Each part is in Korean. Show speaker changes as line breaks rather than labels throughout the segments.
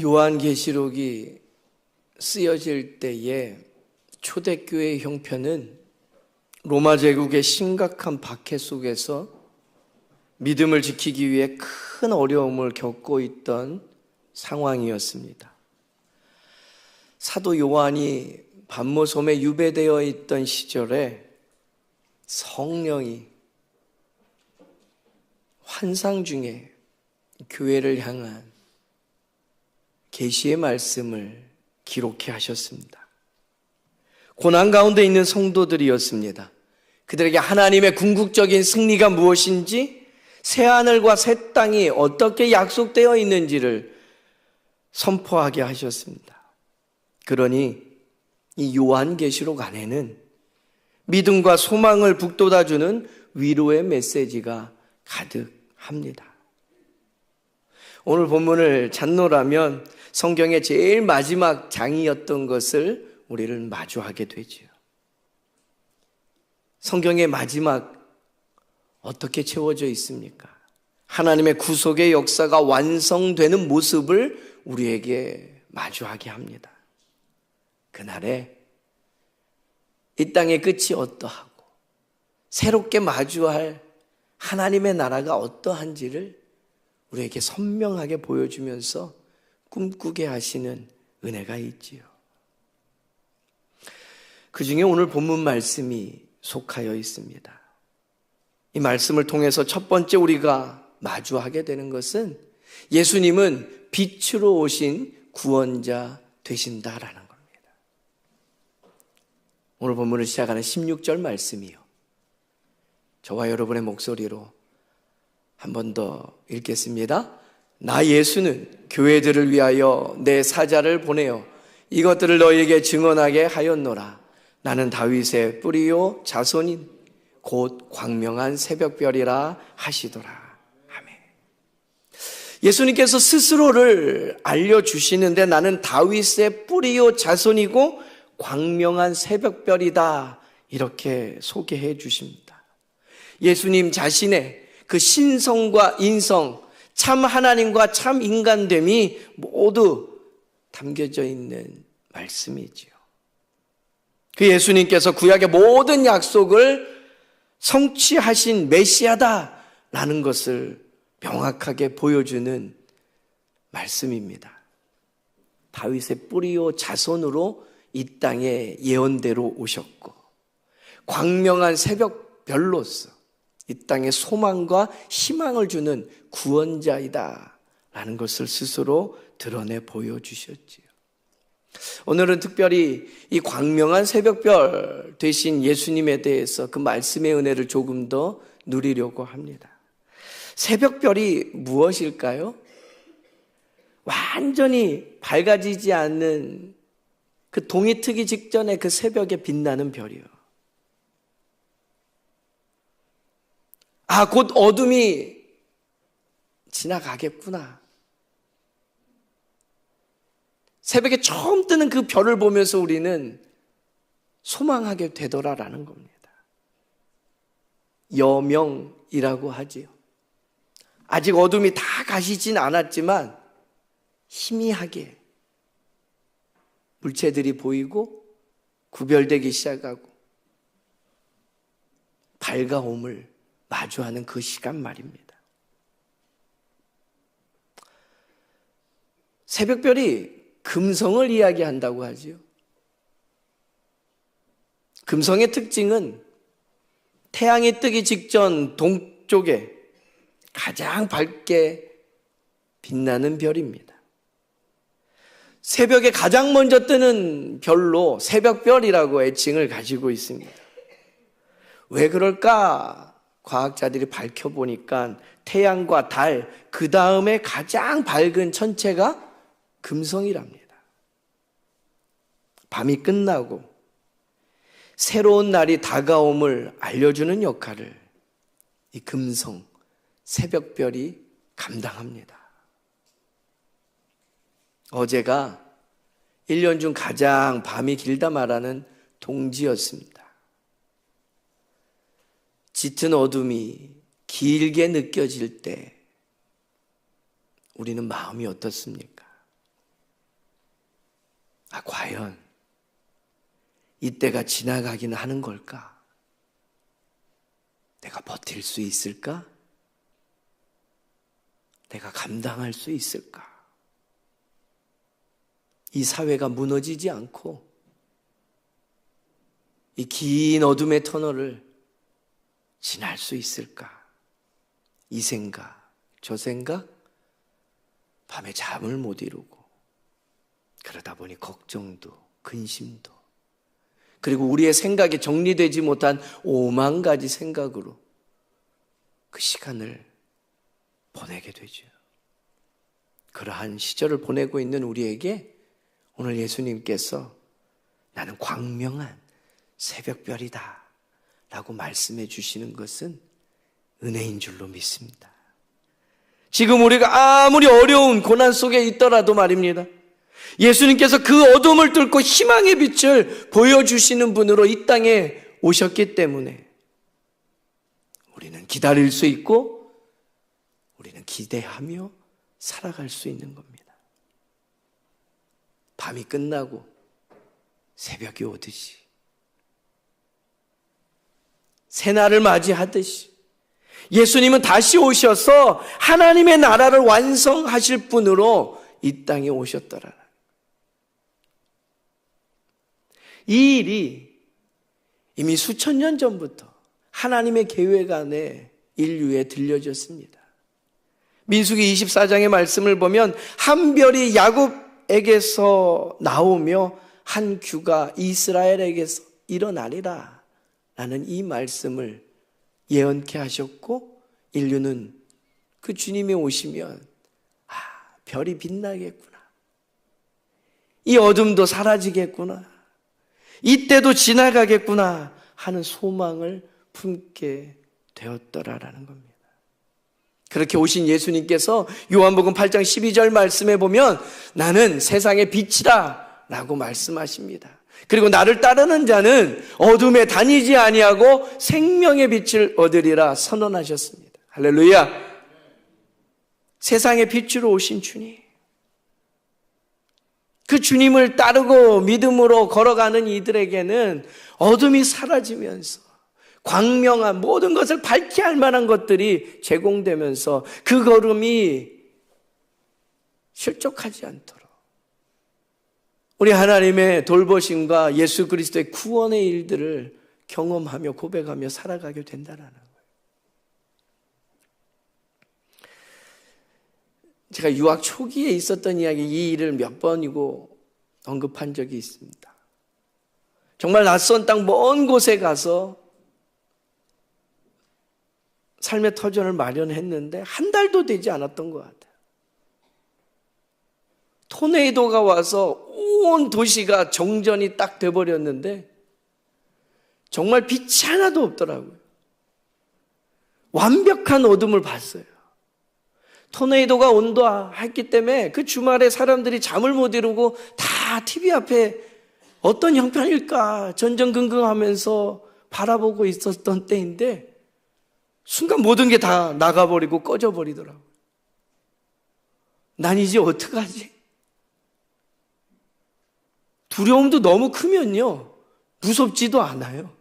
요한계시록이 쓰여질 때에 초대교회의 형편은 로마 제국의 심각한 박해 속에서 믿음을 지키기 위해 큰 어려움을 겪고 있던 상황이었습니다. 사도 요한이 반모섬에 유배되어 있던 시절에 성령이 환상 중에 교회를 향한 계시의 말씀을 기록해 하셨습니다. 고난 가운데 있는 성도들이었습니다. 그들에게 하나님의 궁극적인 승리가 무엇인지, 새하늘과 새 땅이 어떻게 약속되어 있는지를 선포하게 하셨습니다. 그러니 이 요한계시록 안에는 믿음과 소망을 북돋아주는 위로의 메시지가 가득합니다. 오늘 본문을 찾노라면 성경의 제일 마지막 장이었던 것을 우리를 마주하게 되죠. 성경의 마지막 어떻게 채워져 있습니까? 하나님의 구속의 역사가 완성되는 모습을 우리에게 마주하게 합니다. 그날에 이 땅의 끝이 어떠하고 새롭게 마주할 하나님의 나라가 어떠한지를 우리에게 선명하게 보여주면서 꿈꾸게 하시는 은혜가 있지요. 그 중에 오늘 본문 말씀이 속하여 있습니다. 이 말씀을 통해서 첫 번째 우리가 마주하게 되는 것은 예수님은 빛으로 오신 구원자 되신다라는 겁니다. 오늘 본문을 시작하는 16절 말씀이요. 저와 여러분의 목소리로 한 번 더 읽겠습니다. 나 예수는 교회들을 위하여 내 사자를 보내어 이것들을 너희에게 증언하게 하였노라. 나는 다윗의 뿌리요 자손인 곧 광명한 새벽별이라 하시더라. 아멘. 예수님께서 스스로를 알려주시는데 나는 다윗의 뿌리요 자손이고 광명한 새벽별이다, 이렇게 소개해 주십니다. 예수님 자신의 그 신성과 인성, 참 하나님과 참 인간됨이 모두 담겨져 있는 말씀이지요. 그 예수님께서 구약의 모든 약속을 성취하신 메시아다라는 것을 명확하게 보여주는 말씀입니다. 다윗의 뿌리요 자손으로 이 땅에 예언대로 오셨고 광명한 새벽별로서 이 땅에 소망과 희망을 주는 구원자이다 라는 것을 스스로 드러내 보여주셨지요. 오늘은 특별히 이 광명한 새벽별 되신 예수님에 대해서 그 말씀의 은혜를 조금 더 누리려고 합니다. 새벽별이 무엇일까요? 완전히 밝아지지 않는 그 동이 트기 직전에 그 새벽에 빛나는 별이요. 곧 어둠이 지나가겠구나. 새벽에 처음 뜨는 그 별을 보면서 우리는 소망하게 되더라라는 겁니다. 여명이라고 하지요. 아직 어둠이 다 가시진 않았지만 희미하게 물체들이 보이고 구별되기 시작하고 밝아옴을 마주하는 그 시간 말입니다. 새벽별이 금성을 이야기한다고 하지요. 금성의 특징은 태양이 뜨기 직전 동쪽에 가장 밝게 빛나는 별입니다. 새벽에 가장 먼저 뜨는 별로 새벽별이라고 애칭을 가지고 있습니다. 왜 그럴까? 과학자들이 밝혀보니까 태양과 달, 그 다음에 가장 밝은 천체가 금성이랍니다. 밤이 끝나고 새로운 날이 다가옴을 알려주는 역할을 이 금성, 새벽별이 감당합니다. 어제가 1년 중 가장 밤이 길다 말하는 동지였습니다. 짙은 어둠이 길게 느껴질 때 우리는 마음이 어떻습니까? 과연 이때가 지나가기는 하는 걸까? 내가 버틸 수 있을까? 내가 감당할 수 있을까? 이 사회가 무너지지 않고 이 긴 어둠의 터널을 지날 수 있을까? 이 생각, 저 생각, 밤에 잠을 못 이루고 그러다 보니 걱정도 근심도 그리고 우리의 생각이 정리되지 못한 5만 가지 생각으로 그 시간을 보내게 되죠. 그러한 시절을 보내고 있는 우리에게 오늘 예수님께서 나는 광명한 새벽별이다 라고 말씀해 주시는 것은 은혜인 줄로 믿습니다. 지금 우리가 아무리 어려운 고난 속에 있더라도 말입니다. 예수님께서 그 어둠을 뚫고 희망의 빛을 보여주시는 분으로 이 땅에 오셨기 때문에 우리는 기다릴 수 있고 우리는 기대하며 살아갈 수 있는 겁니다. 밤이 끝나고 새벽이 오듯이 새날을 맞이하듯이 예수님은 다시 오셔서 하나님의 나라를 완성하실 분으로 이 땅에 오셨더라. 이 일이 이미 수천 년 전부터 하나님의 계획 안에 인류에 들려졌습니다. 민수기 24장의 말씀을 보면 한 별이 야곱에게서 나오며 한 규가 이스라엘에게서 일어나리라 라는 이 말씀을 예언케 하셨고 인류는 그 주님이 오시면 별이 빛나겠구나. 이 어둠도 사라지겠구나. 이때도 지나가겠구나 하는 소망을 품게 되었더라라는 겁니다. 그렇게 오신 예수님께서 요한복음 8장 12절 말씀에 보면 나는 세상의 빛이다 라고 말씀하십니다. 그리고 나를 따르는 자는 어둠에 다니지 아니하고 생명의 빛을 얻으리라 선언하셨습니다. 할렐루야. 세상의 빛으로 오신 주님, 그 주님을 따르고 믿음으로 걸어가는 이들에게는 어둠이 사라지면서 광명한 모든 것을 밝게 할 만한 것들이 제공되면서 그 걸음이 실족하지 않도록 우리 하나님의 돌보심과 예수 그리스도의 구원의 일들을 경험하며 고백하며 살아가게 된다는 거예요. 제가 유학 초기에 있었던 이야기, 이 일을 몇 번이고 언급한 적이 있습니다. 정말 낯선 땅 먼 곳에 가서 삶의 터전을 마련했는데 한 달도 되지 않았던 것 같아요. 토네이도가 와서 온 도시가 정전이 딱 돼버렸는데 정말 빛이 하나도 없더라고요. 완벽한 어둠을 봤어요. 토네이도가 온다 했기 때문에 그 주말에 사람들이 잠을 못 이루고 다 TV 앞에 어떤 형편일까 전전긍긍하면서 바라보고 있었던 때인데 순간 모든 게 다 나가버리고 꺼져버리더라고요. 난 이제 어떡하지? 두려움도 너무 크면요 무섭지도 않아요.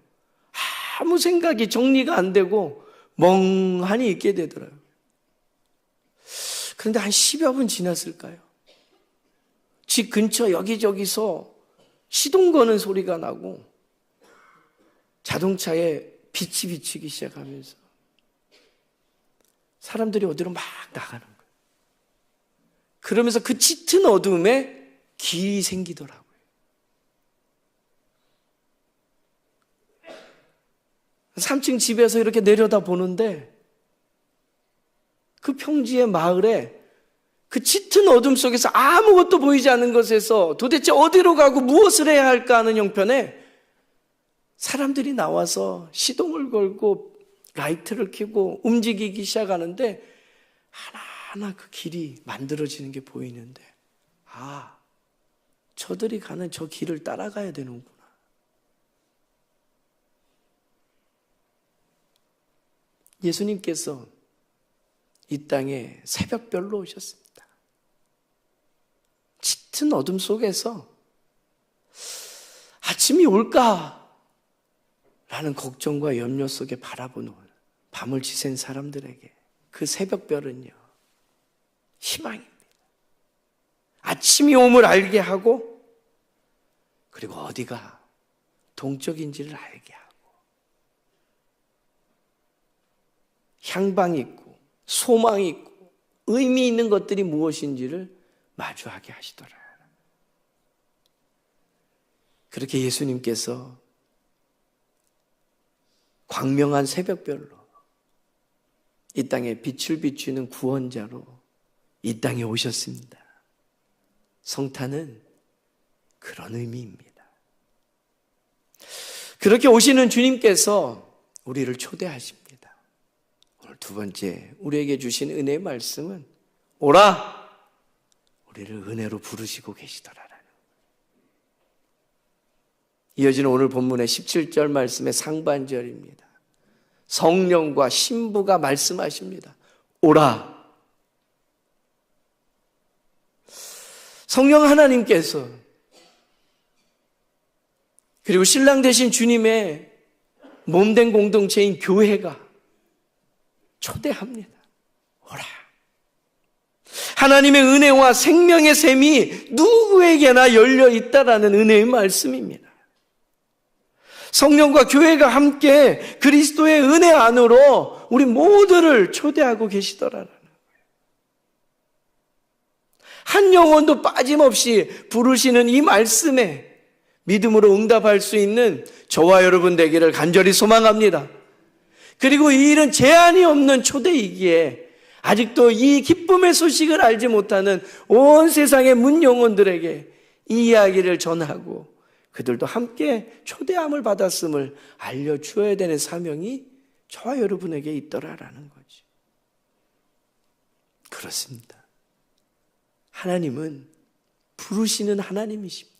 아무 생각이 정리가 안 되고 멍하니 있게 되더라고요. 그런데 한 10여 분 지났을까요? 집 근처 여기저기서 시동 거는 소리가 나고 자동차에 빛이 비치기 시작하면서 사람들이 어디로 막 나가는 거예요. 그러면서 그 짙은 어둠에 길이 생기더라고요. 삼 3층 집에서 이렇게 내려다 보는데 그 평지의 마을에 그 짙은 어둠 속에서 아무것도 보이지 않는 것에서 도대체 어디로 가고 무엇을 해야 할까 하는 형편에 사람들이 나와서 시동을 걸고 라이트를 켜고 움직이기 시작하는데 하나하나 그 길이 만들어지는 게 보이는데 저들이 가는 저 길을 따라가야 되는구나. 예수님께서 이 땅에 새벽별로 오셨습니다. 짙은 어둠 속에서 아침이 올까? 라는 걱정과 염려 속에 바라보는 밤을 지샌 사람들에게 그 새벽별은요, 희망입니다. 아침이 옴을 알게 하고, 그리고 어디가 동쪽인지를 알게 하고, 향방이 있고 소망이 있고 의미 있는 것들이 무엇인지를 마주하게 하시더라. 그렇게 예수님께서 광명한 새벽별로 이 땅에 빛을 비추는 구원자로 이 땅에 오셨습니다. 성탄은 그런 의미입니다. 그렇게 오시는 주님께서 우리를 초대하십니다. 오늘 두 번째 우리에게 주신 은혜의 말씀은 오라! 우리를 은혜로 부르시고 계시더라라는. 이어지는 오늘 본문의 17절 말씀의 상반절입니다. 성령과 신부가 말씀하십니다. 오라! 성령 하나님께서 그리고 신랑 되신 주님의 몸된 공동체인 교회가 초대합니다. 오라. 하나님의 은혜와 생명의 샘이 누구에게나 열려 있다라는 은혜의 말씀입니다. 성령과 교회가 함께 그리스도의 은혜 안으로 우리 모두를 초대하고 계시더라라는 거예요. 한 영혼도 빠짐없이 부르시는 이 말씀에 믿음으로 응답할 수 있는 저와 여러분 되기를 간절히 소망합니다. 그리고 이 일은 제한이 없는 초대이기에 아직도 이 기쁨의 소식을 알지 못하는 온 세상의 문 영혼들에게 이 이야기를 전하고 그들도 함께 초대함을 받았음을 알려주어야 되는 사명이 저와 여러분에게 있더라라는 거죠. 그렇습니다. 하나님은 부르시는 하나님이십니다.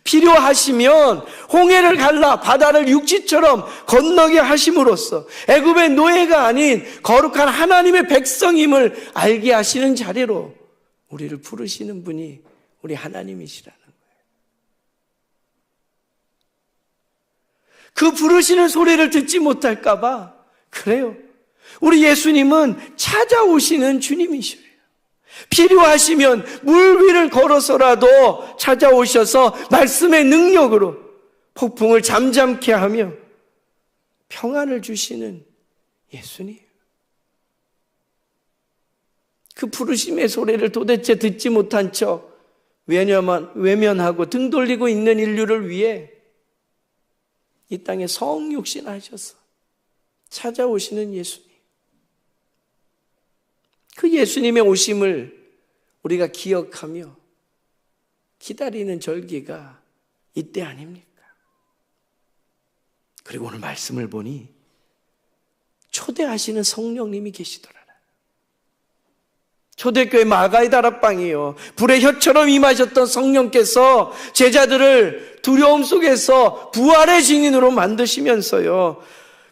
필요하시면 홍해를 갈라 바다를 육지처럼 건너게 하심으로써 애굽의 노예가 아닌 거룩한 하나님의 백성임을 알게 하시는 자리로 우리를 부르시는 분이 우리 하나님이시라는 거예요. 그 부르시는 소리를 듣지 못할까 봐 그래요. 우리 예수님은 찾아오시는 주님이셔요. 필요하시면 물 위를 걸어서라도 찾아오셔서 말씀의 능력으로 폭풍을 잠잠케 하며 평안을 주시는 예수님. 그 부르심의 소리를 도대체 듣지 못한 척 외면하고 등 돌리고 있는 인류를 위해 이 땅에 성육신하셔서 찾아오시는 예수님. 그 예수님의 오심을 우리가 기억하며 기다리는 절기가 이때 아닙니까? 그리고 오늘 말씀을 보니 초대하시는 성령님이 계시더라. 초대교회 마가의 다락방이요, 불의 혀처럼 임하셨던 성령께서 제자들을 두려움 속에서 부활의 증인으로 만드시면서요,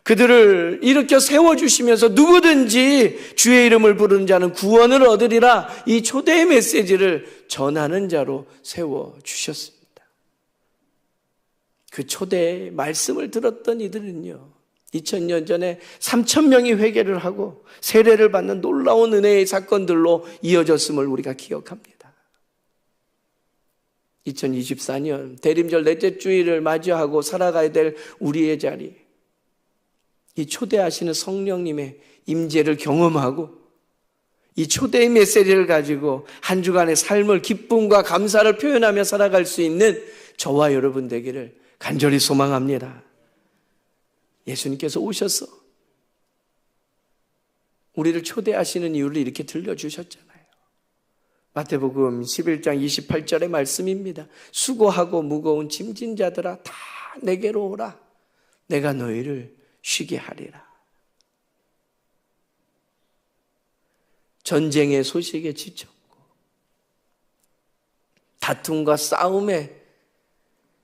그들을 일으켜 세워주시면서 누구든지 주의 이름을 부르는 자는 구원을 얻으리라, 이 초대의 메시지를 전하는 자로 세워주셨습니다. 그 초대의 말씀을 들었던 이들은요, 2000년 전에 3000명이 회개를 하고 세례를 받는 놀라운 은혜의 사건들로 이어졌음을 우리가 기억합니다. 2024년 대림절 넷째 주일을 맞이하고 살아가야 될 우리의 자리, 이 초대하시는 성령님의 임재를 경험하고 이 초대의 메시지를 가지고 한 주간의 삶을 기쁨과 감사를 표현하며 살아갈 수 있는 저와 여러분 되기를 간절히 소망합니다. 예수님께서 오셔서 우리를 초대하시는 이유를 이렇게 들려주셨잖아요. 마태복음 11장 28절의 말씀입니다. 수고하고 무거운 짐진 자들아 다 내게로 오라. 내가 너희를 쉬게 하리라. 전쟁의 소식에 지쳤고 다툼과 싸움에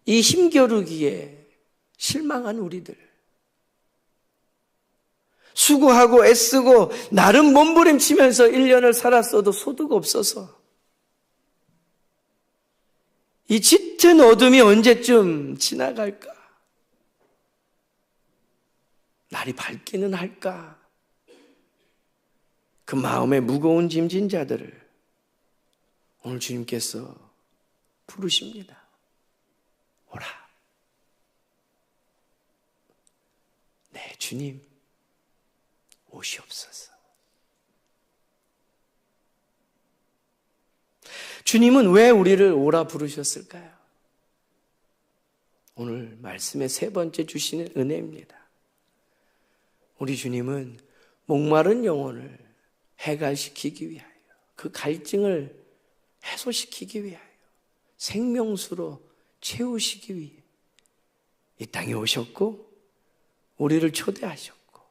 이 힘겨루기에 실망한 우리들, 수고하고 애쓰고 나름 몸부림치면서 1년을 살았어도 소득 없어서 이 짙은 어둠이 언제쯤 지나갈까? 날이 밝기는 할까? 그 마음에 무거운 짐진 자들을 오늘 주님께서 부르십니다. 오라. 네, 주님, 오시옵소서. 주님은 왜 우리를 오라 부르셨을까요? 오늘 말씀의 세 번째 주시는 은혜입니다. 우리 주님은 목마른 영혼을 해갈시키기 위하여, 그 갈증을 해소시키기 위하여, 생명수로 채우시기 위해 이 땅에 오셨고 우리를 초대하셨고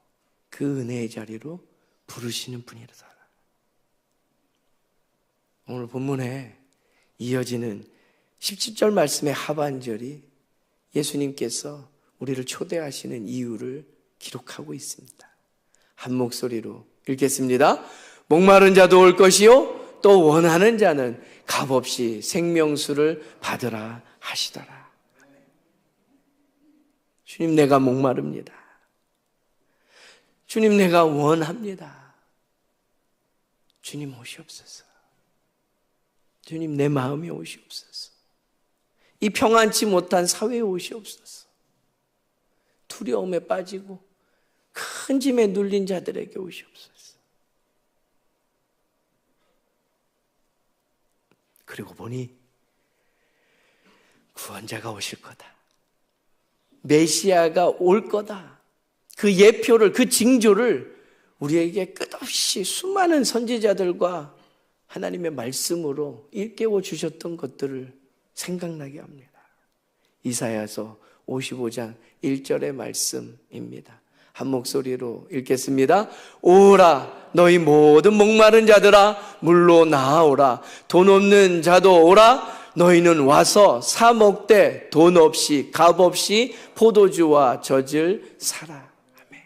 그 은혜의 자리로 부르시는 분이라더라. 오늘 본문에 이어지는 17절 말씀의 하반절이 예수님께서 우리를 초대하시는 이유를 기록하고 있습니다. 한 목소리로 읽겠습니다. 목마른 자도 올 것이요 또 원하는 자는 값없이 생명수를 받으라 하시더라. 주님, 내가 목마릅니다. 주님, 내가 원합니다. 주님, 오시옵소서. 주님, 내 마음에 오시옵소서. 이 평안치 못한 사회에 오시옵소서. 두려움에 빠지고 큰 짐에 눌린 자들에게 오시옵소서. 그리고 보니 구원자가 오실 거다. 메시아가 올 거다. 그 예표를, 그 징조를 우리에게 끝없이 수많은 선지자들과 하나님의 말씀으로 일깨워 주셨던 것들을 생각나게 합니다. 이사야서 55장 1절의 말씀입니다. 한 목소리로 읽겠습니다. 오라 너희 모든 목마른 자들아 물로 나아오라. 돈 없는 자도 오라. 너희는 와서 사 먹되 돈 없이 값 없이 포도주와 젖을 사라. 아멘.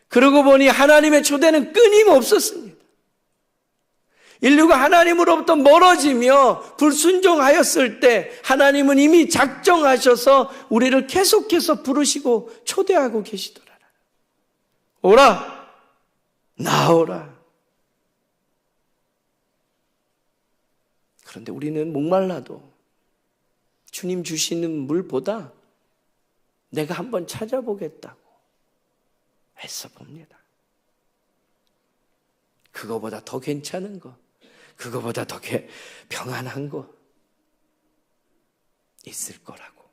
그러고 보니 하나님의 초대는 끊임없었습니다. 인류가 하나님으로부터 멀어지며 불순종하였을 때 하나님은 이미 작정하셔서 우리를 계속해서 부르시고 초대하고 계시더라. 오라, 나오라. 그런데 우리는 목말라도 주님 주시는 물보다 내가 한번 찾아보겠다고 애써 봅니다. 그거보다 더 괜찮은 거, 그거보다 더 평안한 거 있을 거라고.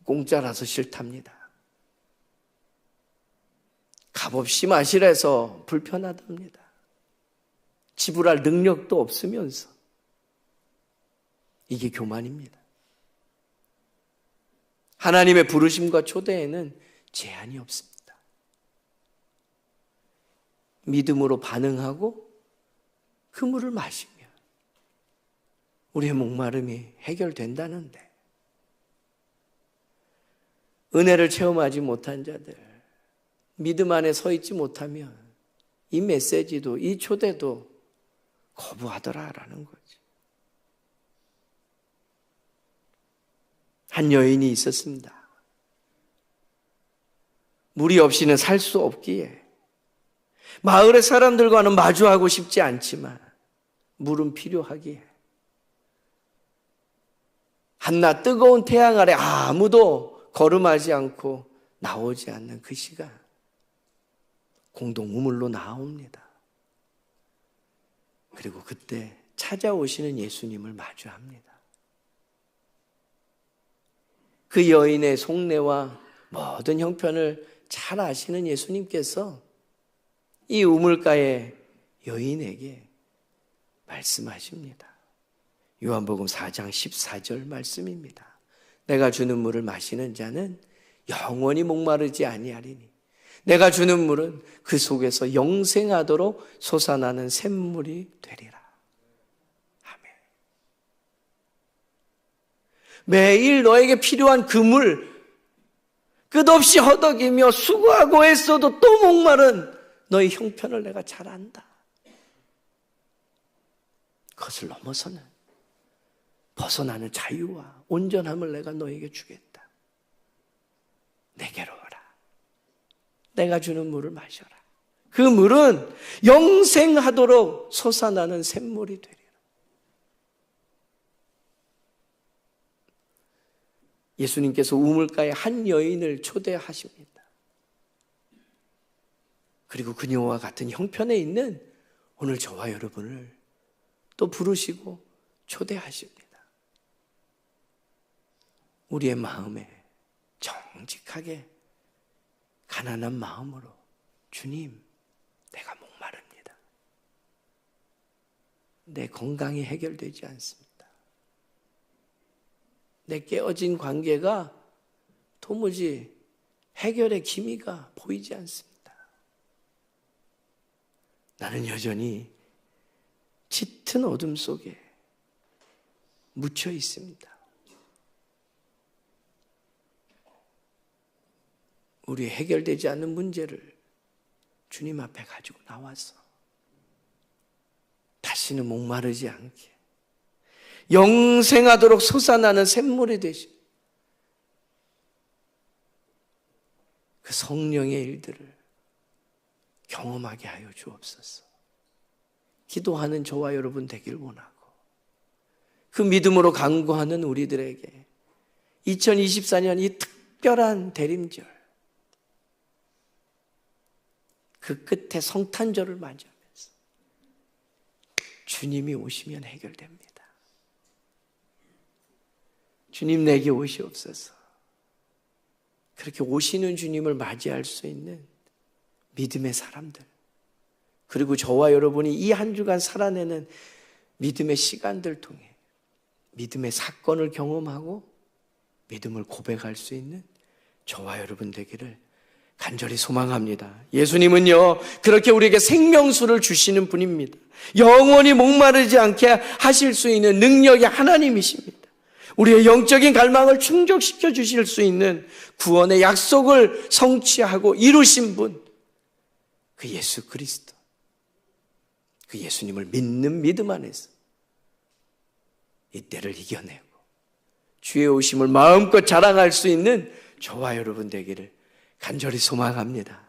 공짜라서 싫답니다. 값없이 마시래서 불편하답니다. 지불할 능력도 없으면서. 이게 교만입니다. 하나님의 부르심과 초대에는 제한이 없습니다. 믿음으로 반응하고 그 물을 마시면 우리의 목마름이 해결된다는데, 은혜를 체험하지 못한 자들, 믿음 안에 서 있지 못하면 이 메시지도, 이 초대도 거부하더라라는 거지. 한 여인이 있었습니다. 물이 없이는 살 수 없기에 마을의 사람들과는 마주하고 싶지 않지만 물은 필요하기에 한낮 뜨거운 태양 아래 아무도 걸음하지 않고 나오지 않는 그 시간, 공동 우물로 나옵니다. 그리고 그때 찾아오시는 예수님을 마주합니다. 그 여인의 속내와 모든 형편을 잘 아시는 예수님께서 이 우물가의 여인에게 말씀하십니다. 요한복음 4장 14절 말씀입니다. 내가 주는 물을 마시는 자는 영원히 목마르지 아니하리니 내가 주는 물은 그 속에서 영생하도록 솟아나는 샘물이 되리라. 아멘. 매일 너에게 필요한 그 물, 끝없이 허덕이며 수고하고 애써도 또 목마른 너의 형편을 내가 잘 안다. 그것을 넘어서는 벗어나는 자유와 온전함을 내가 너에게 주겠다. 내게로 오라. 내가 주는 물을 마셔라. 그 물은 영생하도록 솟아나는 샘물이 되리라. 예수님께서 우물가에 한 여인을 초대하십니다. 그리고 그녀와 같은 형편에 있는 오늘 저와 여러분을 또 부르시고 초대하십니다. 우리의 마음에 정직하게 가난한 마음으로 주님, 내가 목마릅니다. 내 건강이 해결되지 않습니다. 내 깨어진 관계가 도무지 해결의 기미가 보이지 않습니다. 나는 여전히 짙은 어둠 속에 묻혀 있습니다. 우리 해결되지 않는 문제를 주님 앞에 가지고 나와서 다시는 목마르지 않게 영생하도록 솟아나는 샘물이 되신 그 성령의 일들을 경험하게 하여 주옵소서. 기도하는 저와 여러분 되길 원하고 그 믿음으로 간구하는 우리들에게 2024년 이 특별한 대림절, 그 끝에 성탄절을 맞이하면서 주님이 오시면 해결됩니다. 주님 내게 오시옵소서. 그렇게 오시는 주님을 맞이할 수 있는 믿음의 사람들, 그리고 저와 여러분이 이 한 주간 살아내는 믿음의 시간들 통해 믿음의 사건을 경험하고 믿음을 고백할 수 있는 저와 여러분 되기를 간절히 소망합니다. 예수님은요, 그렇게 우리에게 생명수를 주시는 분입니다. 영원히 목마르지 않게 하실 수 있는 능력의 하나님이십니다. 우리의 영적인 갈망을 충족시켜 주실 수 있는 구원의 약속을 성취하고 이루신 분, 그 예수 그리스도, 그 예수님을 믿는 믿음 안에서 이 때를 이겨내고 주의 오심을 마음껏 자랑할 수 있는 저와 여러분 되기를 간절히 소망합니다.